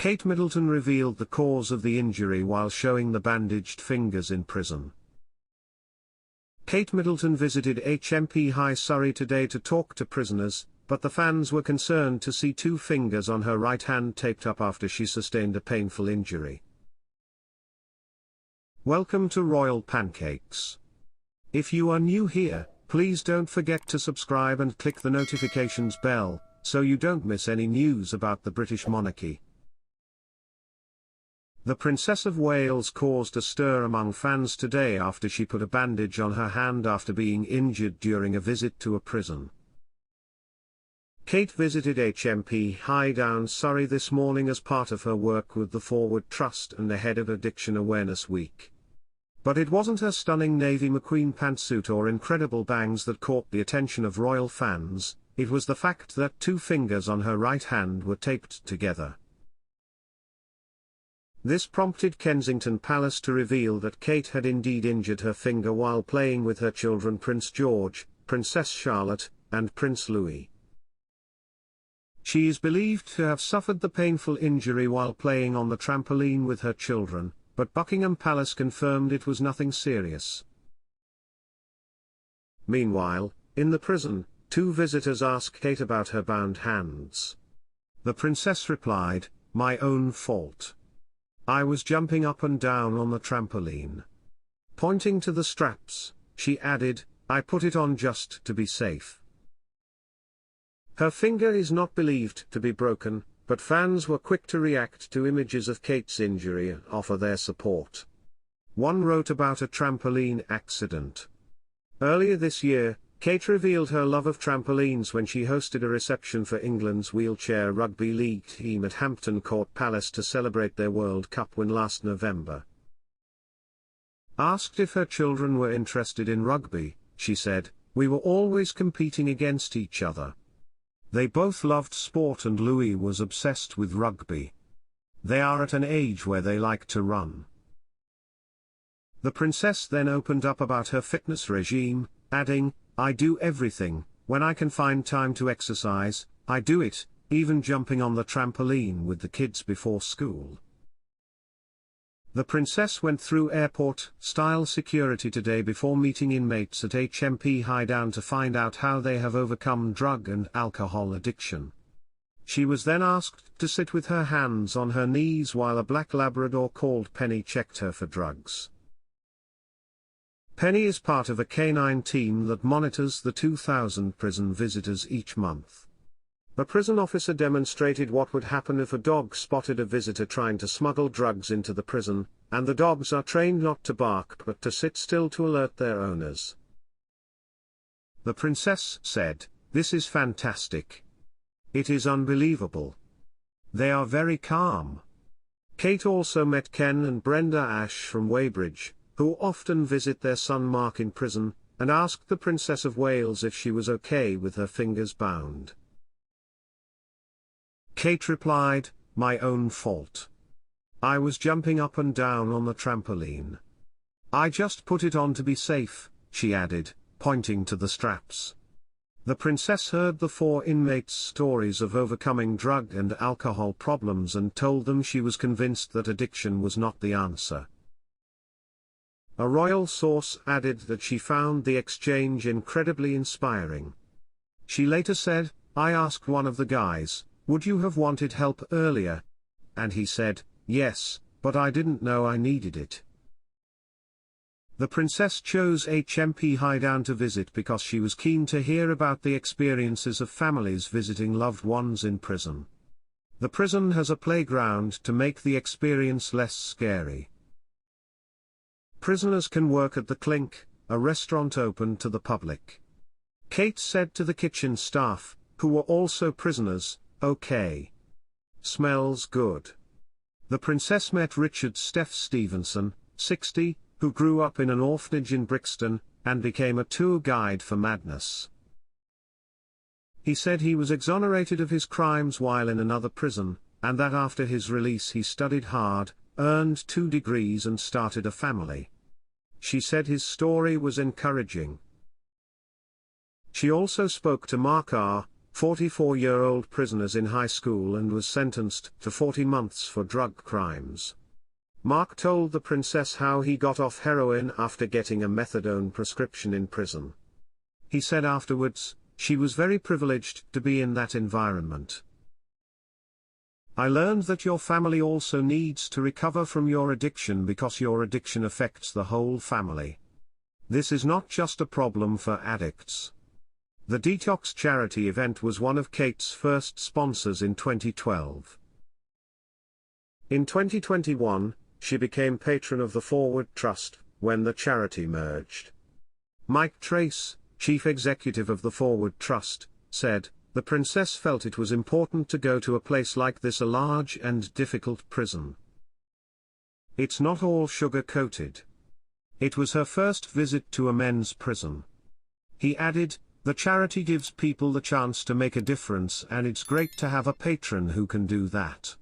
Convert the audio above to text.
Kate Middleton revealed the cause of the injury while showing the bandaged fingers in prison. Kate Middleton visited HMP High Surrey today to talk to prisoners, but the fans were concerned to see 2 fingers on her right hand taped up after she sustained a painful injury. Welcome to Royal Pancakes. If you are new here, please don't forget to subscribe and click the notifications bell, so you don't miss any news about the British monarchy. The Princess of Wales caused a stir among fans today after she put a bandage on her hand after being injured during a visit to a prison. Kate visited HMP High Down Surrey this morning as part of her work with the Forward Trust and ahead of Addiction Awareness Week. But it wasn't her stunning navy McQueen pantsuit or incredible bangs that caught the attention of royal fans, it was the fact that 2 fingers on her right hand were taped together. This prompted Kensington Palace to reveal that Kate had indeed injured her finger while playing with her children Prince George, Princess Charlotte, and Prince Louis. She is believed to have suffered the painful injury while playing on the trampoline with her children, but Buckingham Palace confirmed it was nothing serious. Meanwhile, in the prison, 2 visitors asked Kate about her bound hands. The princess replied, "My own fault. I was jumping up and down on the trampoline." Pointing to the straps, she added, "I put it on just to be safe." Her finger is not believed to be broken, but fans were quick to react to images of Kate's injury and offer their support. One wrote about a trampoline accident. Earlier this year, Kate revealed her love of trampolines when she hosted a reception for England's wheelchair rugby league team at Hampton Court Palace to celebrate their World Cup win last November. Asked if her children were interested in rugby, she said, "We were always competing against each other. They both loved sport and Louis was obsessed with rugby. They are at an age where they like to run." The princess then opened up about her fitness regime, adding, "I do everything. When I can find time to exercise, I do it, even jumping on the trampoline with the kids before school." The princess went through airport-style security today before meeting inmates at HMP High Down to find out how they have overcome drug and alcohol addiction. She was then asked to sit with her hands on her knees while a black Labrador called Penny checked her for drugs. Penny is part of a canine team that monitors the 2,000 prison visitors each month. A prison officer demonstrated what would happen if a dog spotted a visitor trying to smuggle drugs into the prison, and the dogs are trained not to bark but to sit still to alert their owners. The princess said, "This is fantastic. It is unbelievable. They are very calm." Kate also met Ken and Brenda Ash from Weybridge, who often visit their son Mark in prison, and asked the Princess of Wales if she was okay with her fingers bound. Kate replied, "My own fault. I was jumping up and down on the trampoline. I just put it on to be safe," she added, pointing to the straps. The princess heard the 4 inmates' stories of overcoming drug and alcohol problems and told them she was convinced that addiction was not the answer. A royal source added that she found the exchange incredibly inspiring. She later said, "I asked one of the guys, 'Would you have wanted help earlier?' And he said, 'Yes, but I didn't know I needed it.'" The princess chose HMP High Down to visit because she was keen to hear about the experiences of families visiting loved ones in prison. The prison has a playground to make the experience less scary. Prisoners can work at the Clink, a restaurant open to the public. Kate said to the kitchen staff, who were also prisoners, "Okay. Smells good." The princess met Richard Stevenson, 60, who grew up in an orphanage in Brixton, and became a tour guide for Madness. He said he was exonerated of his crimes while in another prison, and that after his release he studied hard, earned 2 degrees and started a family. She said his story was encouraging. She also spoke to Mark R., 44-year-old prisoners in high school and was sentenced to 40 months for drug crimes. Mark told the princess how he got off heroin after getting a methadone prescription in prison. He said afterwards, "She was very privileged to be in that environment. I learned that your family also needs to recover from your addiction because your addiction affects the whole family. This is not just a problem for addicts." The detox charity event was one of Kate's first sponsors in 2012. In 2021, she became patron of the Forward Trust, when the charity merged. Mike Trace, chief executive of the Forward Trust, said, "The princess felt it was important to go to a place like this, a large and difficult prison. It's not all sugar-coated. It was her first visit to a men's prison." He added, "The charity gives people the chance to make a difference, and it's great to have a patron who can do that."